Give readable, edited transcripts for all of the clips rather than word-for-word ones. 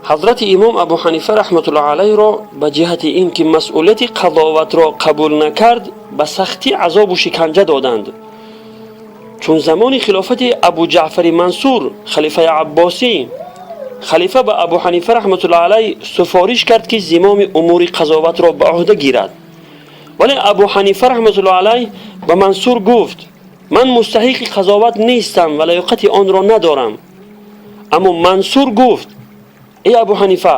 حضرت امام ابو حنیفه رحمت الله علیه را به جهت این که مسئولیت قضاوت را قبول نکرد به سختی عذاب و شکنجه دادند. چون زمان خلافت ابو جعفر منصور خلیفه عباسی، خلیفه به ابو حنیفه رحمت الله علیه سفارش کرد که زمام امور قضاوت را به عهده گیرد، ولی ابو حنیفه رحمت الله علیه به منصور گفت من مستحق قضاوت نیستم و لیاقت آن را ندارم. اما منصور گفت ای ابو حنیفه،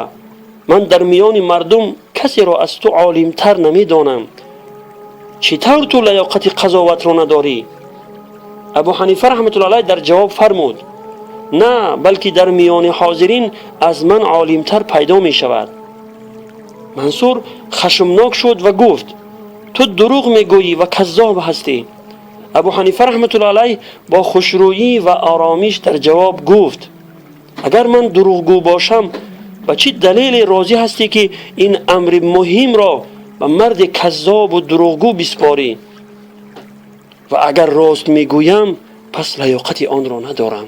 من در میان مردم کسی را از تو عالمتر نمی دانم، چطور تو لیاقت قضاوت را نداری؟ ابو حنیفه رحمت الله علیه در جواب فرمود نه، بلکه در میان حاضرین از من عالمتر پیدا می شود. منصور خشمناک شد و گفت تو دروغ می گویی و کذاب هستی. ابو حنیفه رحمت الله علیه با خوشرویی و آرامش در جواب گفت اگر من دروغگو باشم به چه دلیل راضی هستی که این امر مهم را به مرد کذاب و دروغگو بسپاری؟ و اگر راست میگویم پس لیاقت آن را ندارم.